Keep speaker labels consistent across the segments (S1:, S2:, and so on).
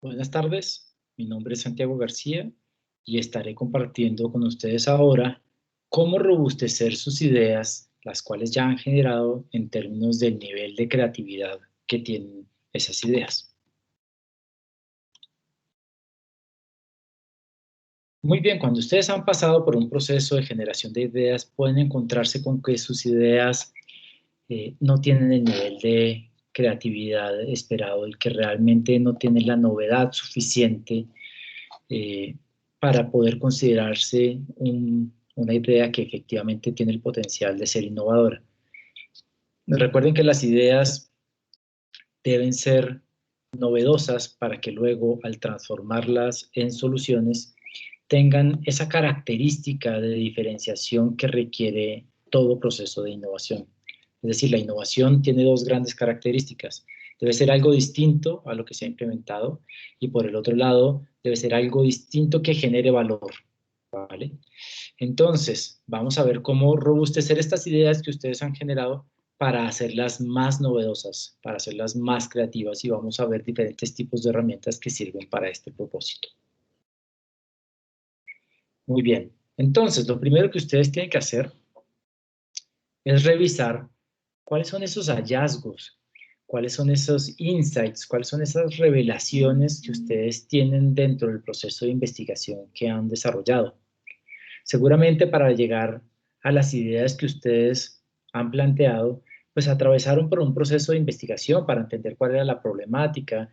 S1: Buenas tardes, mi nombre es Santiago García y estaré compartiendo con ustedes ahora cómo robustecer sus ideas, las cuales ya han generado en términos del nivel de creatividad que tienen esas ideas. Muy bien, cuando ustedes han pasado por un proceso de generación de ideas, pueden encontrarse con que sus ideas no tienen el nivel de creatividad esperado y que realmente no tienen la novedad suficiente eh, para poder considerarse una idea que efectivamente tiene el potencial de ser innovadora. Recuerden que las ideas deben ser novedosas para que luego, al transformarlas en soluciones, tengan esa característica de diferenciación que requiere todo proceso de innovación. Es decir, la innovación tiene dos grandes características. Debe ser algo distinto a lo que se ha implementado y por el otro lado, debe ser algo distinto que genere valor, ¿vale? Entonces, vamos a ver cómo robustecer estas ideas que ustedes han generado para hacerlas más novedosas, para hacerlas más creativas y vamos a ver diferentes tipos de herramientas que sirven para este propósito. Muy bien. Entonces, lo primero que ustedes tienen que hacer es revisar cuáles son esos hallazgos, cuáles son esos insights, cuáles son esas revelaciones que ustedes tienen dentro del proceso de investigación que han desarrollado. Seguramente para llegar a las ideas que ustedes han planteado, pues atravesaron por un proceso de investigación para entender cuál era la problemática,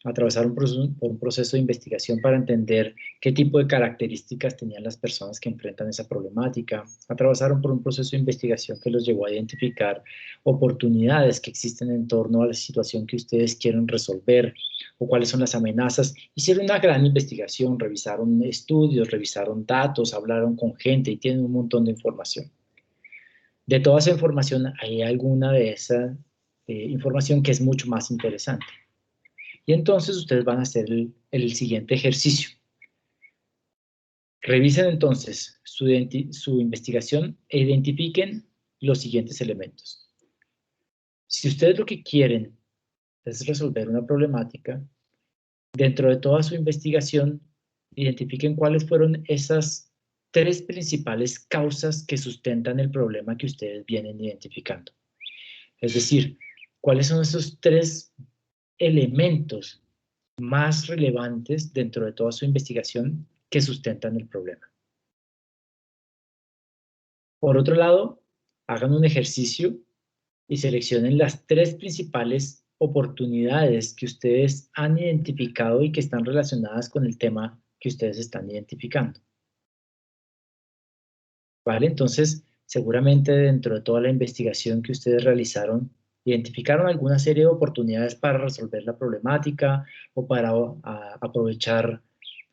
S1: atravesaron por un proceso de investigación para entender qué tipo de características tenían las personas que enfrentan esa problemática, atravesaron por un proceso de investigación que los llevó a identificar oportunidades que existen en torno a la situación que ustedes quieren resolver o cuáles son las amenazas. Hicieron una gran investigación, revisaron estudios, revisaron datos, hablaron con gente y tienen un montón de información. De toda esa información hay alguna de esa información que es mucho más interesante. Y entonces ustedes van a hacer el siguiente ejercicio. Revisen entonces su investigación e identifiquen los siguientes elementos. Si ustedes lo que quieren es resolver una problemática, dentro de toda su investigación, identifiquen cuáles fueron esas tres principales causas que sustentan el problema que ustedes vienen identificando. Es decir, cuáles son esos tres elementos más relevantes dentro de toda su investigación que sustentan el problema. Por otro lado, hagan un ejercicio y seleccionen las tres principales oportunidades que ustedes han identificado y que están relacionadas con el tema que ustedes están identificando. ¿Vale? Entonces, seguramente dentro de toda la investigación que ustedes realizaron, identificaron alguna serie de oportunidades para resolver la problemática o para aprovechar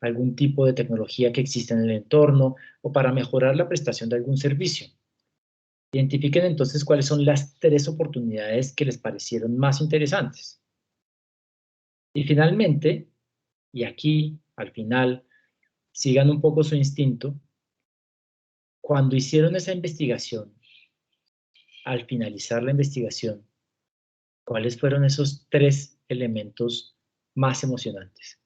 S1: algún tipo de tecnología que existe en el entorno o para mejorar la prestación de algún servicio. Identifiquen entonces cuáles son las tres oportunidades que les parecieron más interesantes. Y finalmente, y aquí al final, sigan un poco su instinto, cuando hicieron esa investigación, al finalizar la investigación, ¿cuáles fueron esos tres elementos más emocionantes?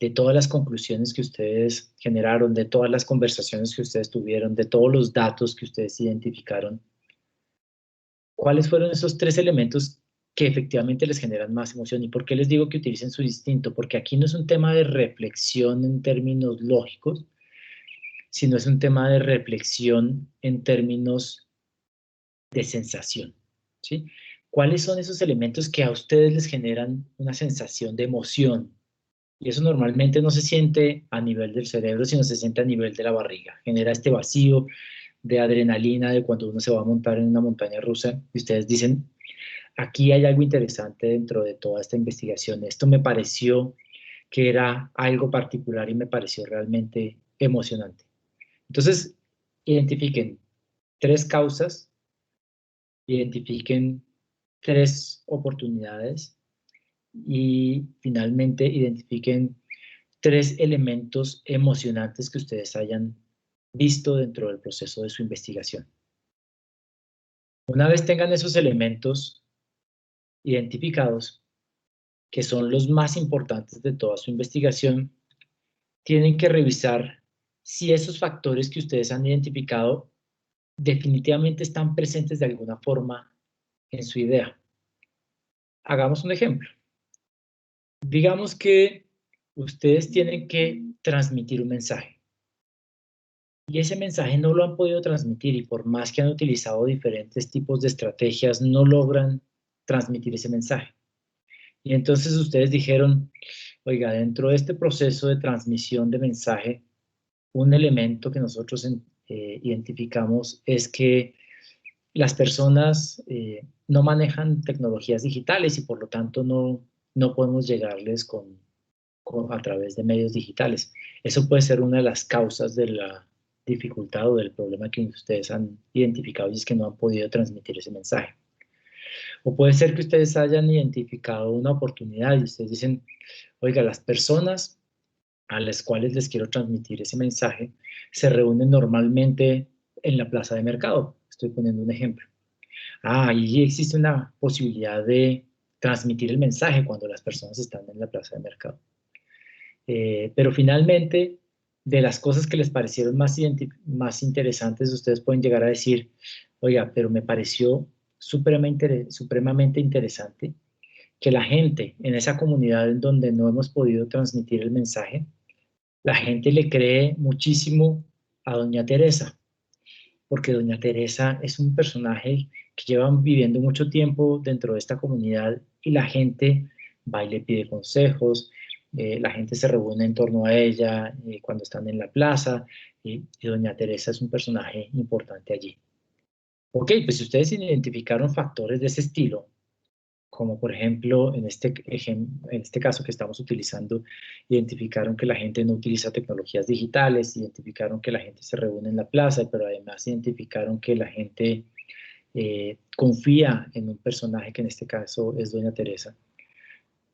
S1: De todas las conclusiones que ustedes generaron, de todas las conversaciones que ustedes tuvieron, de todos los datos que ustedes identificaron, ¿cuáles fueron esos tres elementos que efectivamente les generan más emoción? ¿Y por qué les digo que utilicen su instinto? Porque aquí no es un tema de reflexión en términos lógicos, sino es un tema de reflexión en términos de sensación, ¿sí? ¿Cuáles son esos elementos que a ustedes les generan una sensación de emoción? Y eso normalmente no se siente a nivel del cerebro, sino se siente a nivel de la barriga. Genera este vacío de adrenalina de cuando uno se va a montar en una montaña rusa y ustedes dicen, aquí hay algo interesante dentro de toda esta investigación. Esto me pareció que era algo particular y me pareció realmente emocionante. Entonces, identifiquen tres causas, identifiquen tres oportunidades y finalmente identifiquen tres elementos emocionantes que ustedes hayan visto dentro del proceso de su investigación. Una vez tengan esos elementos identificados, que son los más importantes de toda su investigación, tienen que revisar si esos factores que ustedes han identificado definitivamente están presentes de alguna forma en su idea. Hagamos un ejemplo. Digamos que ustedes tienen que transmitir un mensaje y ese mensaje no lo han podido transmitir y por más que han utilizado diferentes tipos de estrategias, no logran transmitir ese mensaje. Y entonces ustedes dijeron, oiga, dentro de este proceso de transmisión de mensaje, un elemento que nosotros identificamos es que las personas no manejan tecnologías digitales y por lo tanto no podemos llegarles a través de medios digitales. Eso puede ser una de las causas de la dificultad o del problema que ustedes han identificado y es que no han podido transmitir ese mensaje. O puede ser que ustedes hayan identificado una oportunidad y ustedes dicen, oiga, las personas a las cuales les quiero transmitir ese mensaje se reúnen normalmente en la plaza de mercado. Estoy poniendo un ejemplo. Ahí existe una posibilidad de transmitir el mensaje cuando las personas están en la plaza de mercado. Pero finalmente, de las cosas que les parecieron más interesantes, ustedes pueden llegar a decir, oiga, pero me pareció supremamente interesante que la gente en esa comunidad en donde no hemos podido transmitir el mensaje, la gente le cree muchísimo a Doña Teresa, porque Doña Teresa es un personaje que lleva viviendo mucho tiempo dentro de esta comunidad y la gente va y le pide consejos, la gente se reúne en torno a ella cuando están en la plaza y Doña Teresa es un personaje importante allí. Ok, pues si ustedes identificaron factores de ese estilo, como por ejemplo en este caso que estamos utilizando, identificaron que la gente no utiliza tecnologías digitales, identificaron que la gente se reúne en la plaza, pero además identificaron que la gente confía en un personaje que en este caso es Doña Teresa.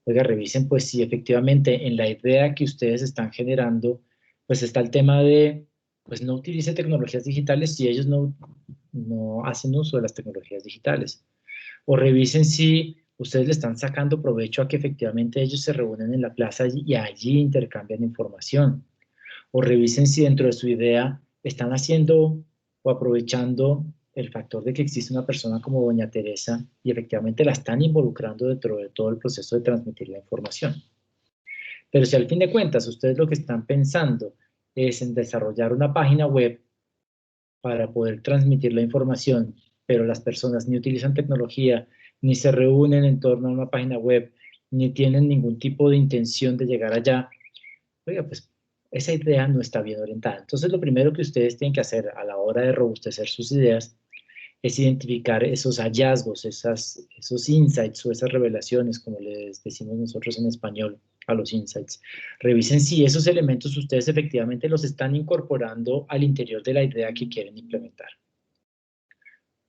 S1: Oiga, revisen pues si efectivamente en la idea que ustedes están generando, pues está el tema de, pues no utilice tecnologías digitales si ellos no hacen uso de las tecnologías digitales. O revisen si ustedes le están sacando provecho a que efectivamente ellos se reúnen en la plaza y allí intercambian información. O revisen si dentro de su idea están haciendo o aprovechando el factor de que existe una persona como Doña Teresa y efectivamente la están involucrando dentro de todo el proceso de transmitir la información. Pero si al fin de cuentas ustedes lo que están pensando es en desarrollar una página web para poder transmitir la información, pero las personas ni utilizan tecnología, ni se reúnen en torno a una página web, ni tienen ningún tipo de intención de llegar allá, oiga, pues esa idea no está bien orientada. Entonces, lo primero que ustedes tienen que hacer a la hora de robustecer sus ideas es identificar esos hallazgos, esos insights o esas revelaciones, como les decimos nosotros en español a los insights. Revisen si esos elementos ustedes efectivamente los están incorporando al interior de la idea que quieren implementar.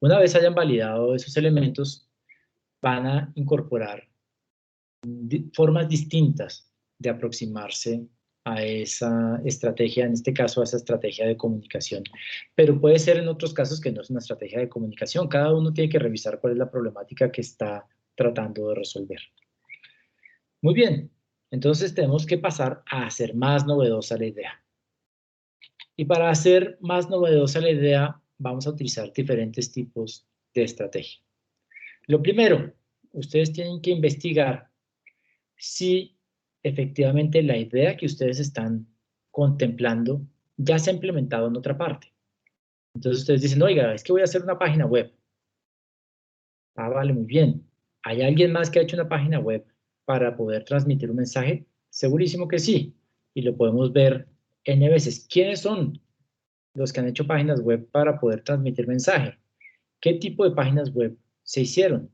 S1: Una vez hayan validado esos elementos, van a incorporar formas distintas de aproximarse a esa estrategia, en este caso a esa estrategia de comunicación. Pero puede ser en otros casos que no es una estrategia de comunicación. Cada uno tiene que revisar cuál es la problemática que está tratando de resolver. Muy bien, entonces tenemos que pasar a hacer más novedosa la idea. Y para hacer más novedosa la idea, vamos a utilizar diferentes tipos de estrategia. Lo primero, ustedes tienen que investigar si efectivamente la idea que ustedes están contemplando ya se ha implementado en otra parte. Entonces ustedes dicen, oiga, es que voy a hacer una página web. Vale, muy bien. ¿Hay alguien más que ha hecho una página web para poder transmitir un mensaje? Segurísimo que sí. Y lo podemos ver N veces. ¿Quiénes son los que han hecho páginas web para poder transmitir mensaje? ¿Qué tipo de páginas web se hicieron?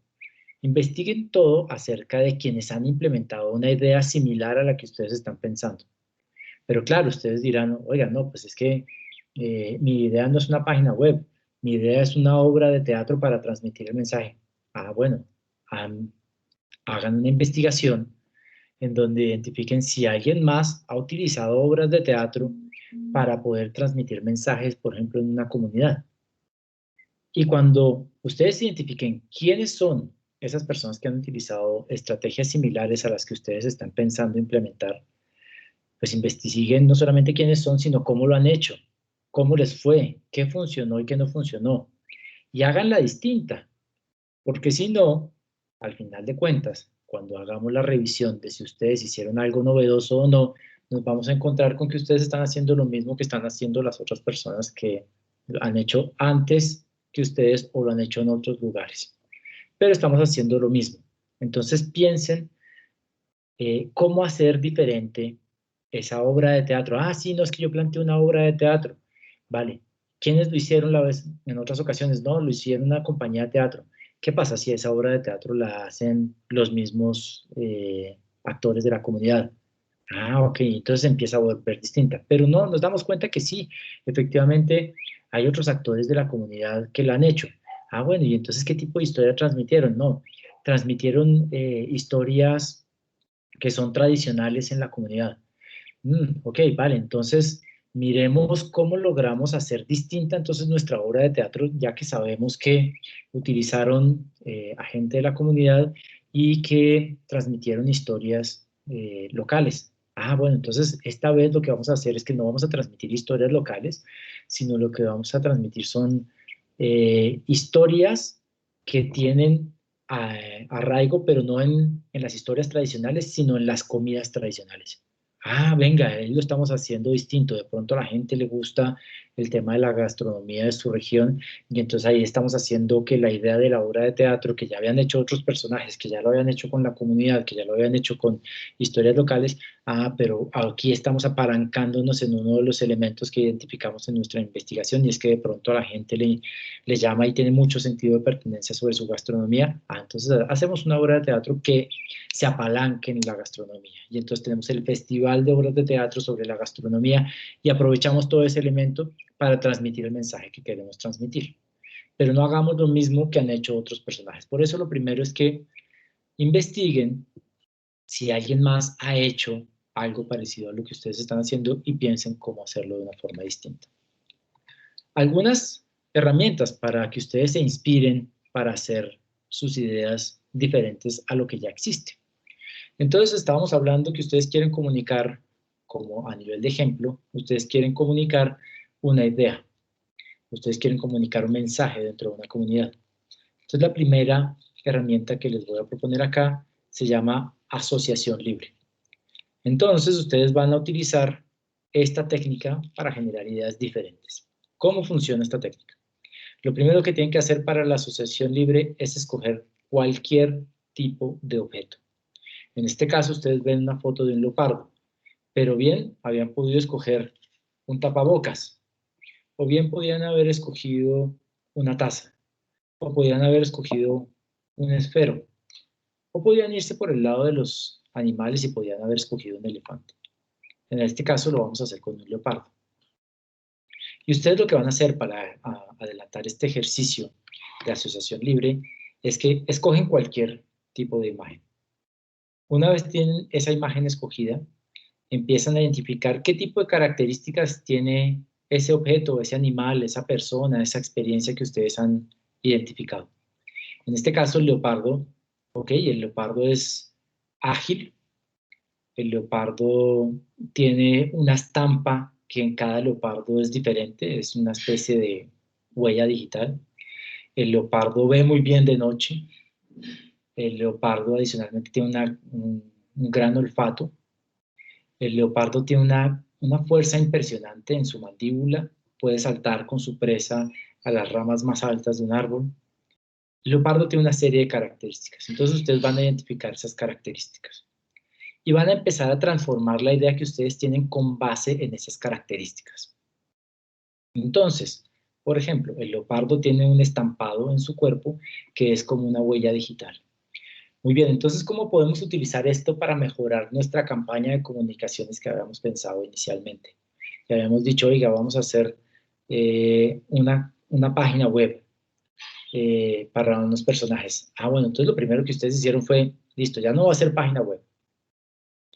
S1: Investiguen todo acerca de quienes han implementado una idea similar a la que ustedes están pensando. Pero claro, ustedes dirán, oigan, no, pues es que mi idea no es una página web, mi idea es una obra de teatro para transmitir el mensaje. Bueno, hagan una investigación en donde identifiquen si alguien más ha utilizado obras de teatro para poder transmitir mensajes, por ejemplo, en una comunidad. Y cuando ustedes identifiquen quiénes son esas personas que han utilizado estrategias similares a las que ustedes están pensando implementar, pues investiguen no solamente quiénes son, sino cómo lo han hecho, cómo les fue, qué funcionó y qué no funcionó, y háganla distinta, porque si no, al final de cuentas, cuando hagamos la revisión de si ustedes hicieron algo novedoso o no, nos vamos a encontrar con que ustedes están haciendo lo mismo que están haciendo las otras personas que lo han hecho antes que ustedes o lo han hecho en otros lugares. Pero estamos haciendo lo mismo. Entonces piensen cómo hacer diferente esa obra de teatro. Ah, sí, no es que yo planteé una obra de teatro. Vale. ¿Quiénes lo hicieron la vez en otras ocasiones? No, lo hicieron una compañía de teatro. ¿Qué pasa si esa obra de teatro la hacen los mismos actores de la comunidad? Ah, ok, entonces empieza a volver distinta. Pero no, nos damos cuenta que sí, efectivamente hay otros actores de la comunidad que lo han hecho. Ah, bueno, ¿y entonces qué tipo de historia transmitieron? No, transmitieron historias que son tradicionales en la comunidad. Ok, vale, entonces miremos cómo logramos hacer distinta entonces nuestra obra de teatro, ya que sabemos que utilizaron a gente de la comunidad y que transmitieron historias locales. Ah, bueno, entonces esta vez lo que vamos a hacer es que no vamos a transmitir historias locales, sino lo que vamos a transmitir son historias que tienen arraigo, pero no en las historias tradicionales, sino en las comidas tradicionales. Ah, venga, ahí lo estamos haciendo distinto. De pronto a la gente le gusta el tema de la gastronomía de su región y entonces ahí estamos haciendo que la idea de la obra de teatro que ya habían hecho otros personajes, que ya lo habían hecho con la comunidad, que ya lo habían hecho con historias locales, pero aquí estamos apalancándonos en uno de los elementos que identificamos en nuestra investigación y es que de pronto a la gente le llama y tiene mucho sentido de pertenencia sobre su gastronomía. Ah, entonces hacemos una obra de teatro que se apalanque en la gastronomía. Y entonces tenemos el Festival de Obras de Teatro sobre la gastronomía y aprovechamos todo ese elemento para transmitir el mensaje que queremos transmitir. Pero no hagamos lo mismo que han hecho otros personajes. Por eso lo primero es que investiguen si alguien más ha hecho algo parecido a lo que ustedes están haciendo y piensen cómo hacerlo de una forma distinta. Algunas herramientas para que ustedes se inspiren para hacer sus ideas diferentes a lo que ya existe. Entonces estábamos hablando que ustedes quieren comunicar, como a nivel de ejemplo, ustedes quieren comunicar una idea, ustedes quieren comunicar un mensaje dentro de una comunidad. Entonces la primera herramienta que les voy a proponer acá se llama asociación libre. Entonces ustedes van a utilizar esta técnica para generar ideas diferentes. ¿Cómo funciona esta técnica? Lo primero que tienen que hacer para la asociación libre es escoger cualquier tipo de objeto. En este caso, ustedes ven una foto de un leopardo, pero bien habían podido escoger un tapabocas, o bien podían haber escogido una taza, o podían haber escogido un esfero, o podían irse por el lado de los animales y podían haber escogido un elefante. En este caso lo vamos a hacer con un leopardo. Y ustedes lo que van a hacer para adelantar este ejercicio de asociación libre es que escogen cualquier tipo de imagen. Una vez tienen esa imagen escogida, empiezan a identificar qué tipo de características tiene ese objeto, ese animal, esa persona, esa experiencia que ustedes han identificado. En este caso, el leopardo, ok, el leopardo es ágil, el leopardo tiene una estampa que en cada leopardo es diferente, es una especie de huella digital. El leopardo ve muy bien de noche, el leopardo adicionalmente tiene un gran olfato. El leopardo tiene una fuerza impresionante en su mandíbula, puede saltar con su presa a las ramas más altas de un árbol. El leopardo tiene una serie de características, entonces ustedes van a identificar esas características y van a empezar a transformar la idea que ustedes tienen con base en esas características. Entonces, por ejemplo, el leopardo tiene un estampado en su cuerpo que es como una huella digital. Muy bien, entonces, ¿cómo podemos utilizar esto para mejorar nuestra campaña de comunicaciones que habíamos pensado inicialmente? Ya habíamos dicho, oiga, vamos a hacer una página web para unos personajes. Ah, bueno, entonces lo primero que ustedes hicieron fue, listo, ya no va a ser página web.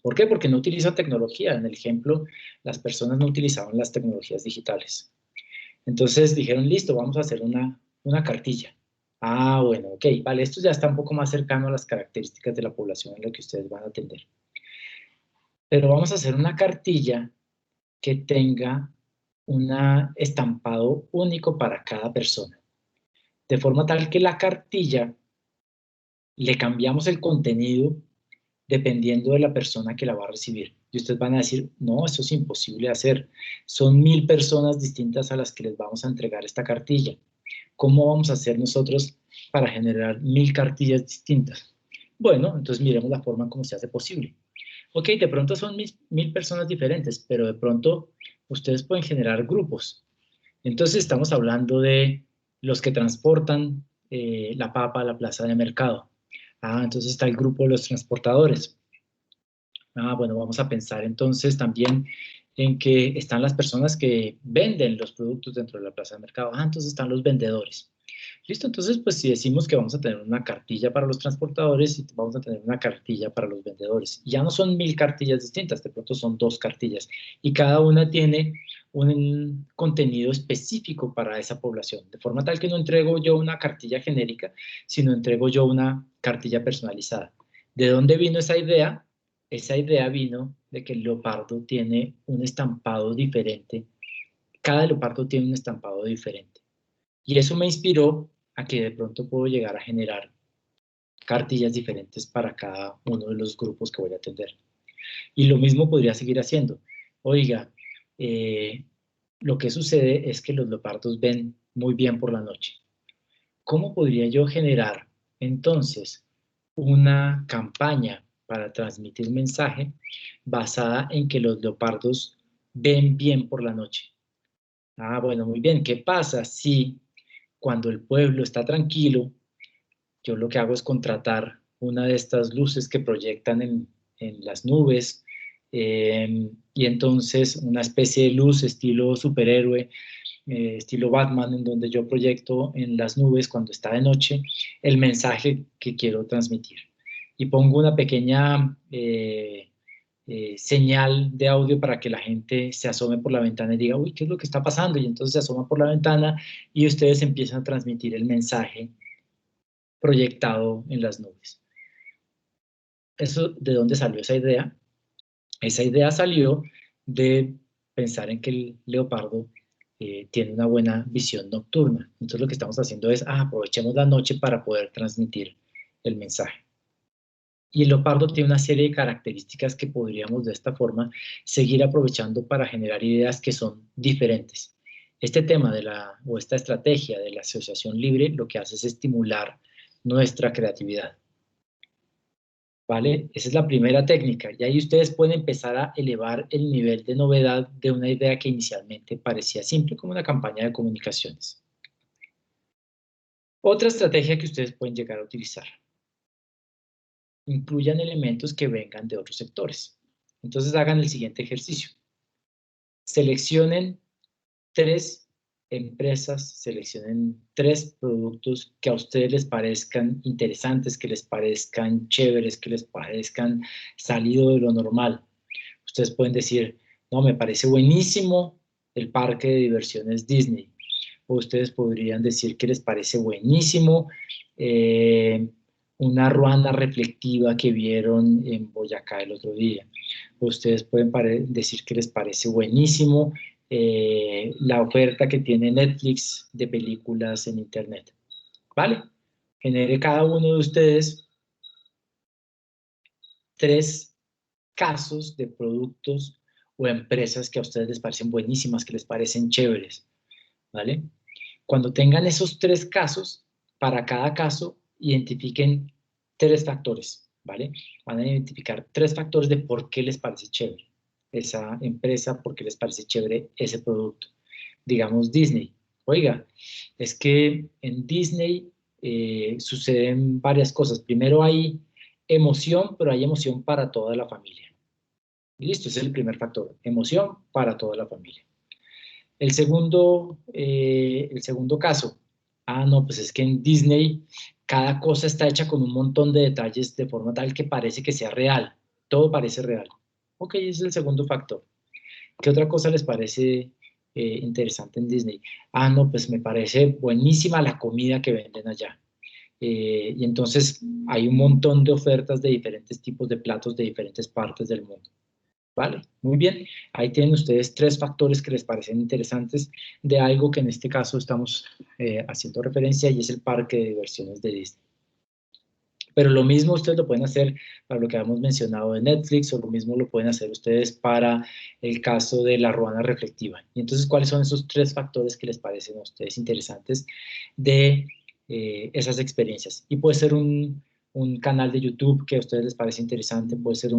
S1: ¿Por qué? Porque no utilizan tecnología. En el ejemplo, las personas no utilizaban las tecnologías digitales. Entonces dijeron, listo, vamos a hacer una cartilla. Ah, bueno, ok, vale, esto ya está un poco más cercano a las características de la población en la que ustedes van a atender. Pero vamos a hacer una cartilla que tenga un estampado único para cada persona. De forma tal que la cartilla le cambiamos el contenido dependiendo de la persona que la va a recibir. Y ustedes van a decir, no, eso es imposible de hacer. Son 1000 personas distintas a las que les vamos a entregar esta cartilla. ¿Cómo vamos a hacer nosotros para generar 1000 cartillas distintas? Bueno, entonces miremos la forma en cómo se hace posible. Ok, de pronto son 1000 personas diferentes, pero de pronto ustedes pueden generar grupos. Entonces estamos hablando de los que transportan la papa a la plaza de mercado. Ah, entonces está el grupo de los transportadores. Ah, bueno, vamos a pensar entonces también en que están las personas que venden los productos dentro de la plaza de mercado. Ah, entonces están los vendedores. Listo, entonces pues si decimos que vamos a tener una cartilla para los transportadores y vamos a tener una cartilla para los vendedores. Ya no son 1000 cartillas distintas, de pronto son 2 cartillas y cada una tiene un contenido específico para esa población, de forma tal que no entrego yo una cartilla genérica, sino entrego yo una cartilla personalizada. ¿De dónde vino esa idea? Esa idea vino de que el leopardo tiene un estampado diferente. Cada leopardo tiene un estampado diferente. Y eso me inspiró a que de pronto puedo llegar a generar cartillas diferentes para cada uno de los grupos que voy a atender. Y lo mismo podría seguir haciendo. Oiga, eh, lo que sucede es que los leopardos ven muy bien por la noche. ¿Cómo podría yo generar entonces una campaña para transmitir mensaje basada en que los leopardos ven bien por la noche? Ah, bueno, muy bien. ¿Qué pasa si cuando el pueblo está tranquilo, yo lo que hago es contratar una de estas luces que proyectan en las nubes y entonces una especie de luz estilo superhéroe, estilo Batman, en donde yo proyecto en las nubes cuando está de noche el mensaje que quiero transmitir. Y pongo una pequeña señal de audio para que la gente se asome por la ventana y diga, uy, ¿qué es lo que está pasando? Y entonces se asoma por la ventana y ustedes empiezan a transmitir el mensaje proyectado en las nubes. ¿Eso de dónde salió esa idea? Esa idea salió de pensar en que el leopardo tiene una buena visión nocturna. Entonces lo que estamos haciendo es, aprovechemos la noche para poder transmitir el mensaje. Y el leopardo tiene una serie de características que podríamos de esta forma seguir aprovechando para generar ideas que son diferentes. Este tema o esta estrategia de la asociación libre lo que hace es estimular nuestra creatividad. ¿Vale? Esa es la primera técnica. Y ahí ustedes pueden empezar a elevar el nivel de novedad de una idea que inicialmente parecía simple como una campaña de comunicaciones. Otra estrategia que ustedes pueden llegar a utilizar. Incluyan elementos que vengan de otros sectores. Entonces hagan el siguiente ejercicio. Seleccionen 3 empresas, seleccionen 3 productos que a ustedes les parezcan interesantes, que les parezcan chéveres, que les parezcan salido de lo normal. Ustedes pueden decir, no, me parece buenísimo el parque de diversiones Disney. O ustedes podrían decir que les parece buenísimo una ruana reflectiva que vieron en Boyacá el otro día. O ustedes pueden decir que les parece buenísimo la oferta que tiene Netflix de películas en Internet. ¿Vale? Genere cada uno de ustedes 3 casos de productos o empresas que a ustedes les parecen buenísimas, que les parecen chéveres, ¿vale? Cuando tengan esos 3 casos, para cada caso identifiquen 3 factores, ¿vale? Van a identificar 3 factores de por qué les parece chévere esa empresa, por qué les parece chévere ese producto. Digamos Disney. Oiga, es que en Disney suceden varias cosas. Primero hay emoción, pero hay emoción para toda la familia. Listo, ese es el primer factor, emoción para toda la familia. El segundo caso, no, pues es que en Disney cada cosa está hecha con un montón de detalles de forma tal que parece que sea real, todo parece real. Ok, ese es el segundo factor. ¿Qué otra cosa les parece interesante en Disney? No, pues me parece buenísima la comida que venden allá. y entonces hay un montón de ofertas de diferentes tipos de platos de diferentes partes del mundo. ¿Vale? Muy bien. Ahí tienen ustedes 3 factores que les parecen interesantes de algo que en este caso estamos haciendo referencia y es el parque de diversiones de Disney. Pero lo mismo ustedes lo pueden hacer para lo que hemos mencionado de Netflix, o lo mismo lo pueden hacer ustedes para el caso de la ruana reflectiva. Y entonces, ¿cuáles son esos 3 factores que les parecen a ustedes interesantes de esas experiencias? Y puede ser un canal de YouTube que a ustedes les parece interesante, puede ser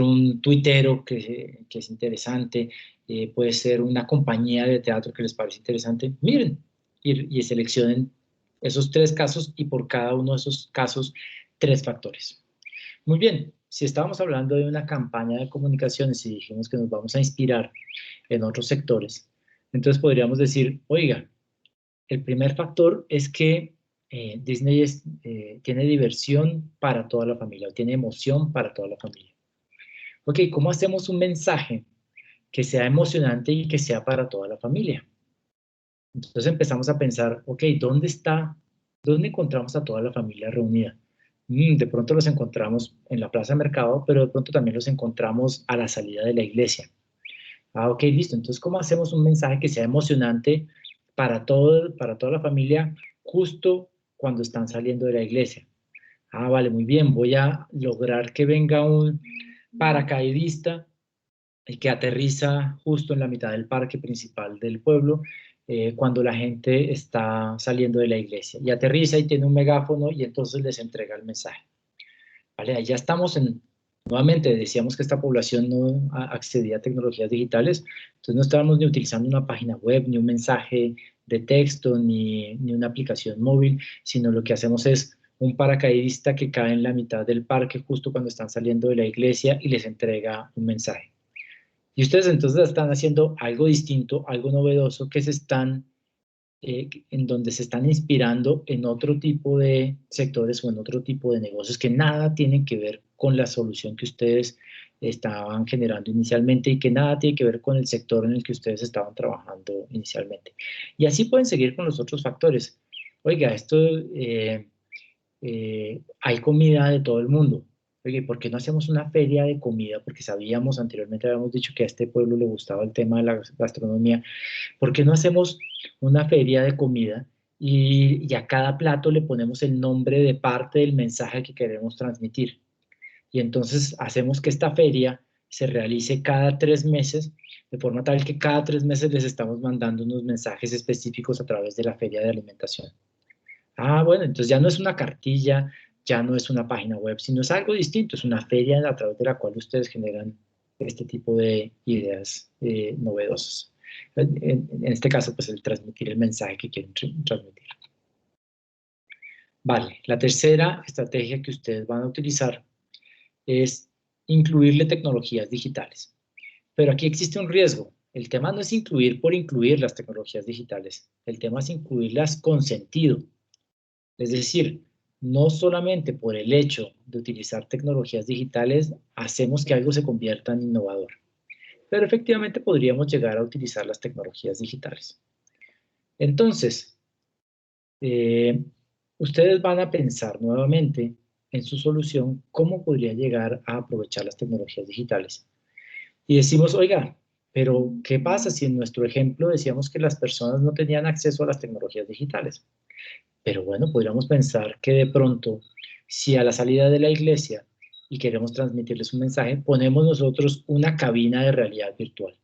S1: un tuitero que es interesante, puede ser una compañía de teatro que les parece interesante. Miren y seleccionen esos 3 casos y por cada uno de esos casos 3 factores. Muy bien, si estábamos hablando de una campaña de comunicaciones y dijimos que nos vamos a inspirar en otros sectores, entonces podríamos decir, oiga, el primer factor es que Disney tiene diversión para toda la familia, o tiene emoción para toda la familia. Ok, ¿cómo hacemos un mensaje que sea emocionante y que sea para toda la familia? Entonces empezamos a pensar, ok, ¿dónde encontramos a toda la familia reunida? De pronto los encontramos en la plaza de mercado, pero de pronto también los encontramos a la salida de la iglesia. Ah, ok, listo. Entonces, ¿cómo hacemos un mensaje que sea emocionante para toda la familia justo cuando están saliendo de la iglesia? Ah, vale, muy bien. Voy a lograr que venga un paracaidista y que aterriza justo en la mitad del parque principal del pueblo cuando la gente está saliendo de la iglesia. Y aterriza y tiene un megáfono y entonces les entrega el mensaje. ¿Vale? Ahí ya estamos nuevamente decíamos que esta población no accedía a tecnologías digitales, entonces no estábamos ni utilizando una página web, ni un mensaje de texto, ni una aplicación móvil, sino lo que hacemos es un paracaidista que cae en la mitad del parque justo cuando están saliendo de la iglesia y les entrega un mensaje. Y ustedes entonces están haciendo algo distinto, algo novedoso, en donde se están inspirando en otro tipo de sectores o en otro tipo de negocios que nada tienen que ver con la solución que ustedes estaban generando inicialmente y que nada tiene que ver con el sector en el que ustedes estaban trabajando inicialmente. Y así pueden seguir con los otros factores. Oiga, hay comida de todo el mundo. Oye, ¿por qué no hacemos una feria de comida? Porque sabíamos, anteriormente habíamos dicho que a este pueblo le gustaba el tema de la gastronomía. ¿Por qué no hacemos una feria de comida y a cada plato le ponemos el nombre de parte del mensaje que queremos transmitir? Y entonces hacemos que esta feria se realice cada 3 meses, de forma tal que cada 3 meses les estamos mandando unos mensajes específicos a través de la feria de alimentación. Ah, bueno, entonces ya no es una cartilla, ya no es una página web, sino es algo distinto, es una feria a través de la cual ustedes generan este tipo de ideas novedosas. En este caso, pues el transmitir el mensaje que quieren transmitir. Vale, la tercera estrategia que ustedes van a utilizar es incluirle tecnologías digitales. Pero aquí existe un riesgo. El tema no es incluir por incluir las tecnologías digitales, el tema es incluirlas con sentido. Es decir, no solamente por el hecho de utilizar tecnologías digitales hacemos que algo se convierta en innovador, pero efectivamente podríamos llegar a utilizar las tecnologías digitales. Entonces, eh, ustedes van a pensar nuevamente en su solución cómo podría llegar a aprovechar las tecnologías digitales. Y decimos, oiga, pero ¿qué pasa si en nuestro ejemplo decíamos que las personas no tenían acceso a las tecnologías digitales? Pero bueno, podríamos pensar que de pronto, si a la salida de la iglesia y queremos transmitirles un mensaje, ponemos nosotros una cabina de realidad virtual,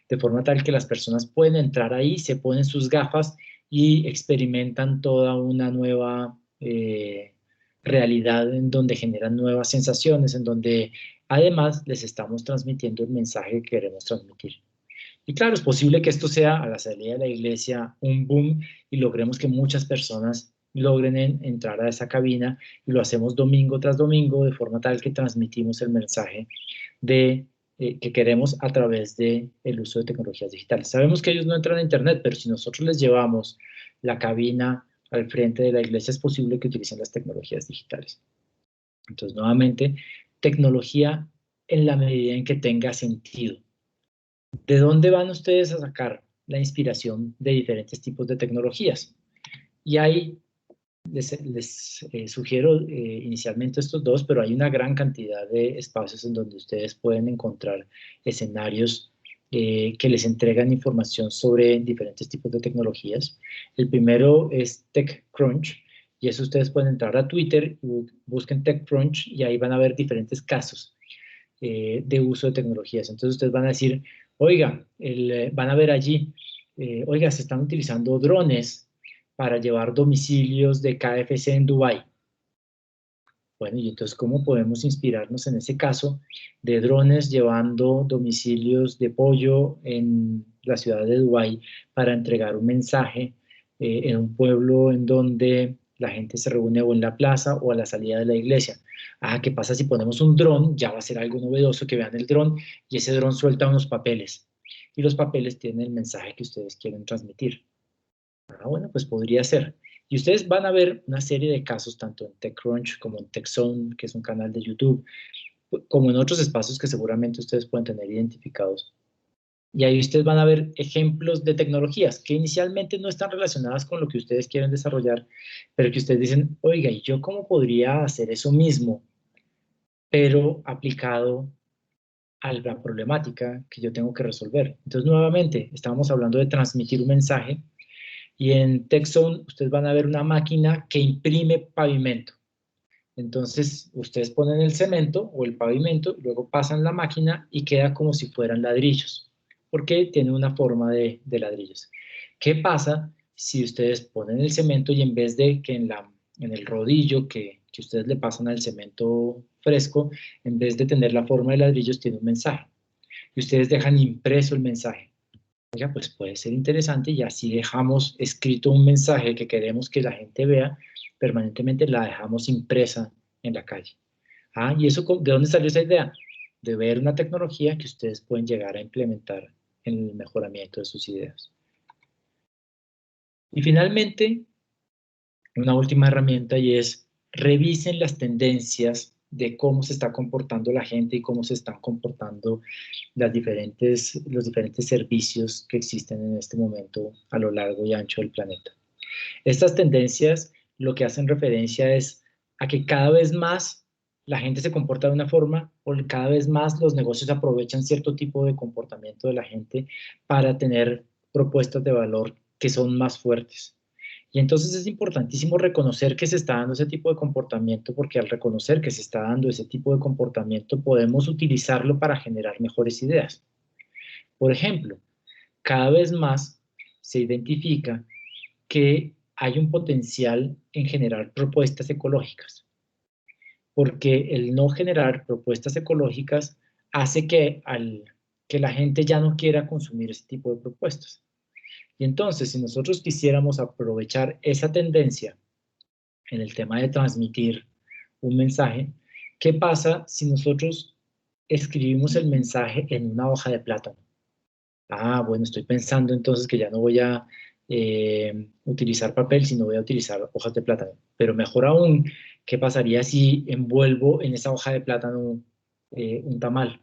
S1: de forma tal que las personas pueden entrar ahí, se ponen sus gafas y experimentan toda una nueva realidad en donde generan nuevas sensaciones, en donde además les estamos transmitiendo el mensaje que queremos transmitir. Y claro, es posible que esto sea a la salida de la iglesia un boom y logremos que muchas personas logren entrar a esa cabina y lo hacemos domingo tras domingo de forma tal que transmitimos el mensaje que queremos a través del uso de tecnologías digitales. Sabemos que ellos no entran a internet, pero si nosotros les llevamos la cabina al frente de la iglesia es posible que utilicen las tecnologías digitales. Entonces, nuevamente, tecnología en la medida en que tenga sentido. ¿De dónde van ustedes a sacar la inspiración de diferentes tipos de tecnologías? Y hay les sugiero inicialmente estos dos, pero hay una gran cantidad de espacios en donde ustedes pueden encontrar escenarios que les entregan información sobre diferentes tipos de tecnologías. El primero es TechCrunch, y eso ustedes pueden entrar a Twitter, busquen TechCrunch y ahí van a ver diferentes casos de uso de tecnologías. Entonces ustedes van a decir, oiga, van a ver allí, oiga, se están utilizando drones para llevar domicilios de KFC en Dubái. Bueno, y entonces, ¿cómo podemos inspirarnos en ese caso de drones llevando domicilios de pollo en la ciudad de Dubái para entregar un mensaje en un pueblo en donde la gente se reúne o en la plaza o a la salida de la iglesia? Ah, ¿qué pasa si ponemos un dron? Ya va a ser algo novedoso que vean el dron y ese dron suelta unos papeles y los papeles tienen el mensaje que ustedes quieren transmitir. Ah, bueno, pues podría ser. Y ustedes van a ver una serie de casos, tanto en TechCrunch como en TechZone, que es un canal de YouTube, como en otros espacios que seguramente ustedes pueden tener identificados. Y ahí ustedes van a ver ejemplos de tecnologías que inicialmente no están relacionadas con lo que ustedes quieren desarrollar, pero que ustedes dicen, oiga, ¿y yo cómo podría hacer eso mismo, pero aplicado a la problemática que yo tengo que resolver? Entonces, nuevamente, estábamos hablando de transmitir un mensaje. Y en TechZone ustedes van a ver una máquina que imprime pavimento. Entonces, ustedes ponen el cemento o el pavimento, luego pasan la máquina y queda como si fueran ladrillos, porque tiene una forma de ladrillos. ¿Qué pasa si ustedes ponen el cemento y en vez de que en el rodillo que ustedes le pasan al cemento fresco, en vez de tener la forma de ladrillos, tiene un mensaje? Y ustedes dejan impreso el mensaje. Oiga, pues puede ser interesante y así dejamos escrito un mensaje que queremos que la gente vea, permanentemente la dejamos impresa en la calle. Ah, ¿y eso de dónde salió esa idea? De ver una tecnología que ustedes pueden llegar a implementar en el mejoramiento de sus ideas. Y finalmente, una última herramienta y es revisen las tendencias de cómo se está comportando la gente y cómo se están comportando los diferentes servicios que existen en este momento a lo largo y ancho del planeta. Estas tendencias lo que hacen referencia es a que cada vez más la gente se comporta de una forma o cada vez más los negocios aprovechan cierto tipo de comportamiento de la gente para tener propuestas de valor que son más fuertes. Y entonces es importantísimo reconocer que se está dando ese tipo de comportamiento, porque al reconocer que se está dando ese tipo de comportamiento podemos utilizarlo para generar mejores ideas. Por ejemplo, cada vez más se identifica que hay un potencial en generar propuestas ecológicas, porque el no generar propuestas ecológicas hace que la gente ya no quiera consumir ese tipo de propuestas. Y entonces, si nosotros quisiéramos aprovechar esa tendencia en el tema de transmitir un mensaje, ¿qué pasa si nosotros escribimos el mensaje en una hoja de plátano? Ah, bueno, estoy pensando entonces que ya no voy a utilizar papel, sino voy a utilizar hojas de plátano. Pero mejor aún, ¿qué pasaría si envuelvo en esa hoja de plátano un tamal?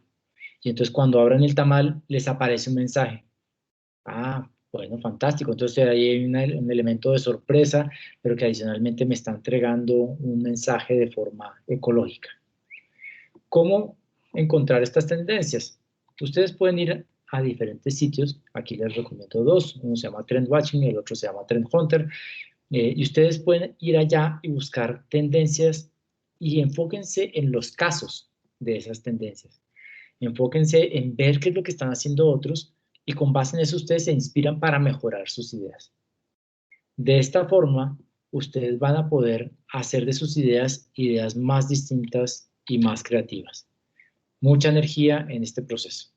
S1: Y entonces cuando abran el tamal les aparece un mensaje. Ah, bueno, fantástico. Entonces ahí hay un elemento de sorpresa, pero que adicionalmente me está entregando un mensaje de forma ecológica. ¿Cómo encontrar estas tendencias? Ustedes pueden ir a diferentes sitios. Aquí les recomiendo dos. Uno se llama Trend Watching y el otro se llama Trend Hunter. Y ustedes pueden ir allá y buscar tendencias y enfóquense en los casos de esas tendencias. Enfóquense en ver qué es lo que están haciendo otros y con base en eso ustedes se inspiran para mejorar sus ideas. De esta forma, ustedes van a poder hacer de sus ideas ideas más distintas y más creativas. Mucha energía en este proceso.